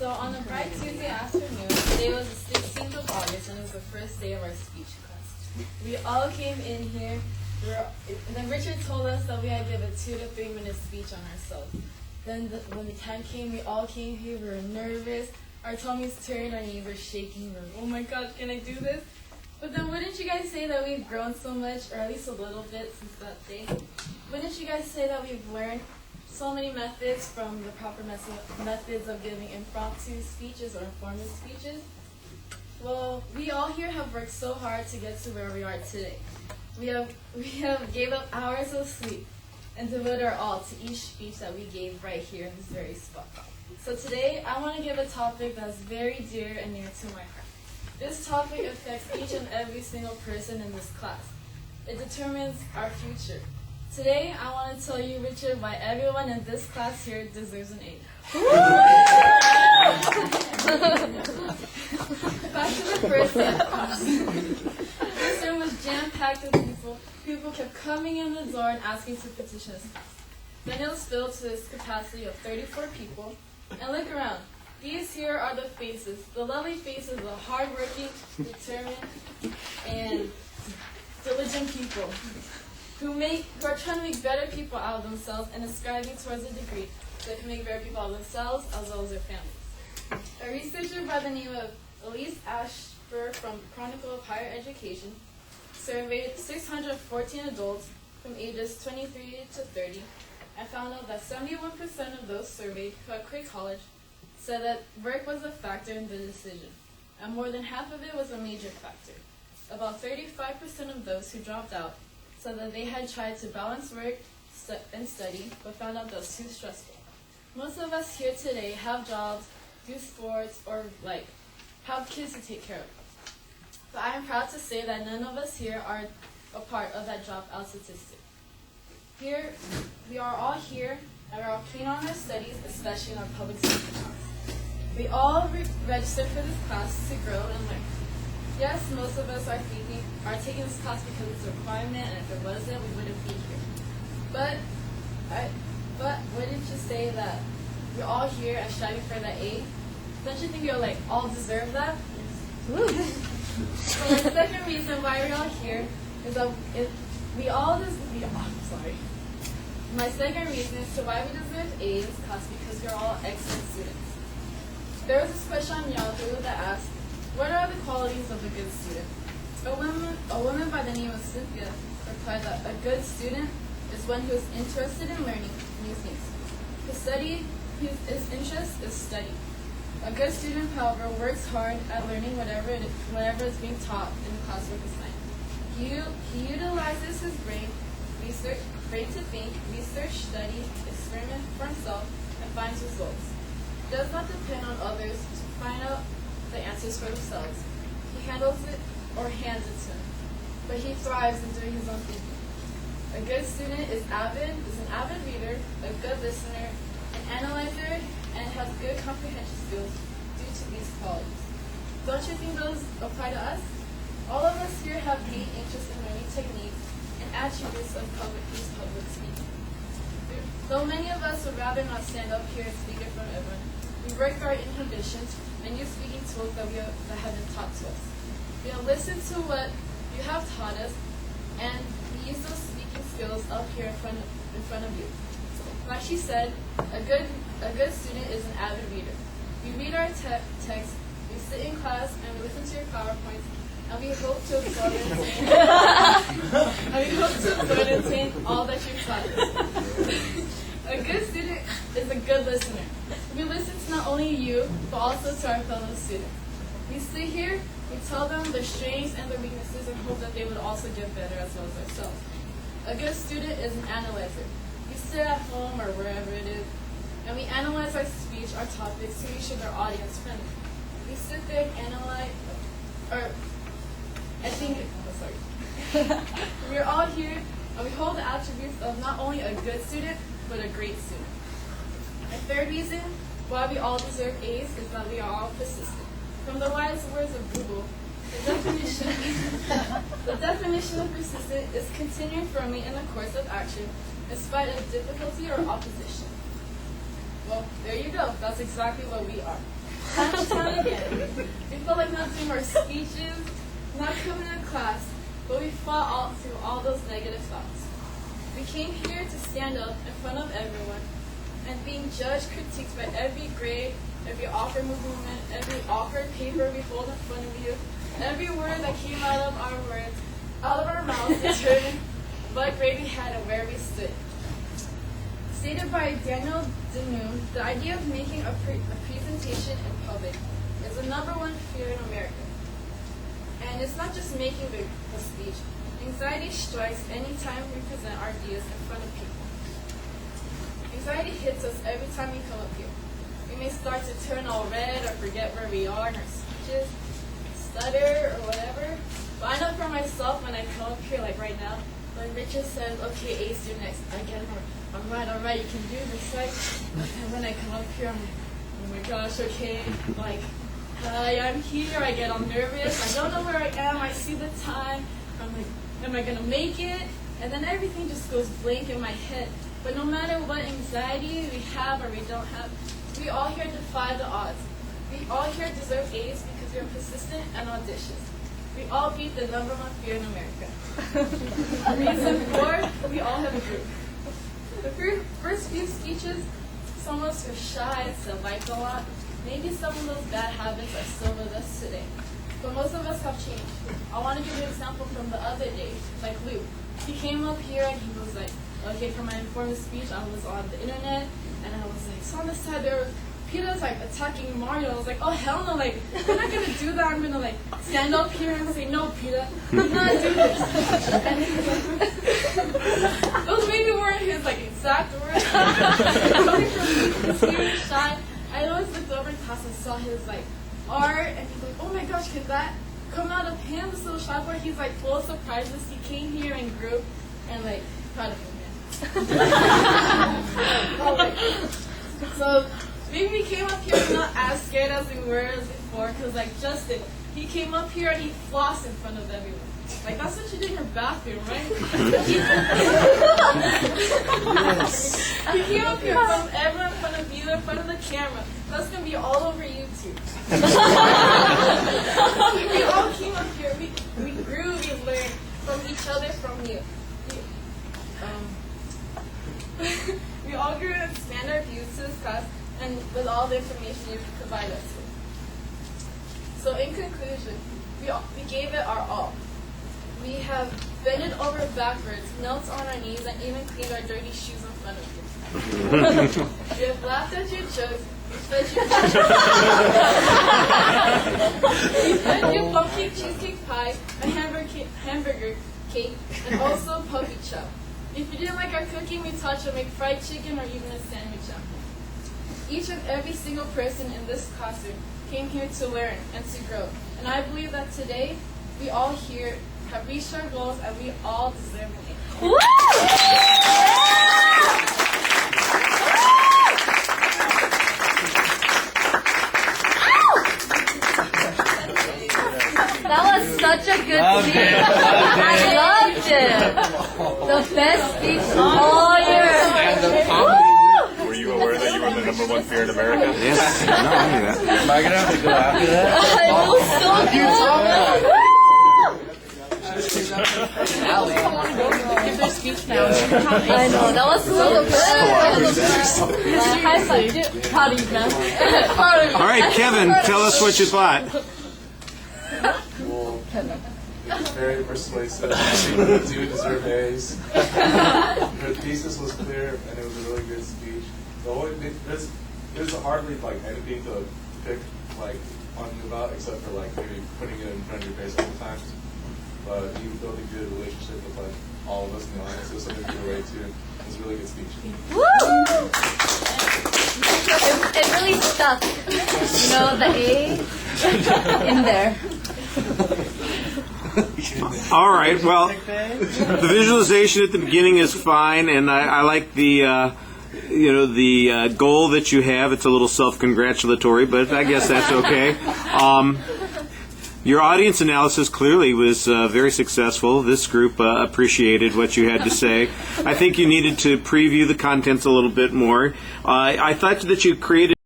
So on a bright Tuesday afternoon, today was the 16th of August, and it was the first day of our speech class. We all came in here, and then Richard told us that we had to give a 2 to 3 minute speech on ourselves. Then when the time came, we all came here, we were nervous, our tummies turned, our knees were shaking, we were, oh my god, can I do this? But then wouldn't you guys say that we've grown so much, or at least a little bit since that day? Wouldn't you guys say that we've learned so many methods from the proper methods of giving impromptu speeches or informative speeches? Well, we all here have worked so hard to get to where we are today. We have gave up hours of sleep and devoted our all to each speech that we gave right here in this very spot. So today, I want to give a topic that's very dear and near to my heart. This topic affects each and every single person in this class. It determines our future. Today, I want to tell you, Richard, why everyone in this class here deserves an A. Back to the first day of class. This room was jam-packed with people. People kept coming in the door and asking to petition this class. Then it was filled to this capacity of 34 people. And look around. These here are the faces, the lovely faces of hardworking, determined, and diligent people who are trying to make better people out of themselves and is striving towards a degree that can make better people out of themselves as well as their families. A researcher by the name of Elise Ashburr from Chronicle of Higher Education surveyed 614 adults from ages 23 to 30 and found out that 71% of those surveyed who had quit college said that work was a factor in the decision, and more than half of it was a major factor. About 35% of those who dropped out said that they had tried to balance work and study, but found out that was too stressful. Most of us here today have jobs, do sports, or have kids to take care of. But I am proud to say that none of us here are a part of that dropout statistic. Here, we are all here, and we're all keen on our studies, especially in our public safety class. We all registered for this class to grow and learn. Yes, most of us are taking this class because it's a requirement, and if it wasn't, we wouldn't be here. But wouldn't you say that we're all here and striving for that A? Don't you think you'll all deserve that? So the second reason why we're all here is that My second reason as to why we deserve A in this class because you're all excellent students. There was this question on Yahoo that asked, what are the qualities of a good student? A woman by the name of Cynthia replied that a good student is one who is interested in learning new things. His interest is study. A good student, however, works hard at learning whatever is being taught in the classwork assigned. He utilizes his brain to think, research, study, experiment for himself, and finds results. He does not depend on others to find out the answers for themselves. He handles it or hands it to them, but he thrives in doing his own thinking. A good student is an avid reader, a good listener, an analyzer, and has good comprehension skills due to these qualities. Don't you think those apply to us? All of us here have deep interest in learning techniques and attributes of public speaking. Though many of us would rather not stand up here and speak in front of everyone, we work our inhibitions and use speaking tools that have been taught to us. We have listened to what you have taught us, and we use those speaking skills up here in front of you. Like she said, a good student is an avid reader. We read our text, we sit in class, and we listen to your PowerPoints, and we hope to absorb and retain all that you've taught us. A good student is a good listener. We listen to not only you, but also to our fellow students. We sit here, we tell them their strengths and their weaknesses and hope that they would also get better as well as ourselves. A good student is an analyzer. We sit at home or wherever it is, and we analyze our speech, our topics, to make sure they're audience friendly. We sit there and analyze, we're all here, and we hold the attributes of not only a good student, but a great student. The third reason why we all deserve A's is that we are all persistent. From the wise words of Google, the definition of persistent is continuing firmly in a course of action in spite of difficulty or opposition. Well, there you go. That's exactly what we are. time and time again. We felt like not doing our speeches, not coming to class, but we fought through all those negative thoughts. We came here to stand up in front of everyone and being judged, critiqued by every grade, every awkward movement, every awkward paper we hold in front of you, every word that came out of our mouths determined what grade we had and where we stood. Stated by Daniel Denoon, the idea of making a presentation in public is the #1 fear in America. And it's not just making the speech. Anxiety strikes any time we present our ideas in front of people. Anxiety hits us every time we come up here. We may start to turn all red or forget where we are in our speeches, stutter or whatever. But I know for myself when I come up here, like right now, when Richard says, okay, Ace, you're next, I get him, all right, you can do this, right? And when I come up here, I'm like, oh my gosh, okay, like, hi, I'm here, I get all nervous, I don't know where I am, I see the time, I'm like, am I gonna make it? And then everything just goes blank in my head. But no matter what anxiety we have or we don't have, we all here defy the odds. We all here deserve A's because we are persistent and audacious. We all beat the #1 fear in America. Reason 4, we all have a group. The first few speeches, some of us were shy and still liked a lot. Maybe some of those bad habits are still with us today. But most of us have changed. I want to give you an example from the other day, like Luke. He came up here and he was like, okay, for my informative speech, I was on the internet, and I was like, so on the side there was Peter's like attacking Mario. I was like, oh hell no, like, I'm not gonna do that. I'm gonna like stand up here and say, no, Peter, do not do this. And he was like, those maybe weren't his like exact words. Coming from me, he was shy. I always looked over in class and saw his like art, and he's like, oh my gosh, could that come out of him? This little shy boy, he's like full of surprises. He came here in group, and like, proud of him, man. Oh, like, so maybe we came up here not as scared as we were as before, because like Justin, he came up here and he flossed in front of everyone. Like, that's what you did in your bathroom, right? He came up here in front of everyone, in front of you, in front of the camera. That's going to be all over YouTube. We all came up here. We grew, we learned from each other, from you. We all grew and expand our views to this class and with all the information you provide us with. So in conclusion, we gave it our all. We have bended over backwards, knelt on our knees, and even cleaned our dirty shoes in front of you. We have laughed at your jokes. We fed you pumpkin cheesecake pie, a hamburger cake, and also puppy chow. If you didn't like our cooking, we taught you to make fried chicken or even a sandwich out. Each and every single person in this classroom came here to learn and to grow. And I believe that today, we all here have reached our goals and we all deserve an A. Woo! That was such a good speech. I loved it. The best speech all year. Were you aware that you were the #1 fear in America? Yes. No, I knew that. Am I going to have to go after that? It was so good. Give their speech now. I know, that was so good. High five. Proud of you, man. All right, Kevin, tell us what you thought. Well, it's very persuasive. You do deserve A's. Her thesis was clear, and it was a really good speech. There's hardly like anything to pick like on you about, except for like maybe putting it in front of your face all the time. But you built a good relationship with like all of us in the audience. So something to relate to. It was a really good speech. Woo! It really stuck. You know, the A in there. All right, well, the visualization at the beginning is fine, and I like the the goal that you have. It's a little self-congratulatory, but I guess that's okay. Your audience analysis clearly was very successful. This group appreciated what you had to say. I think you needed to preview the contents a little bit more. I thought that you created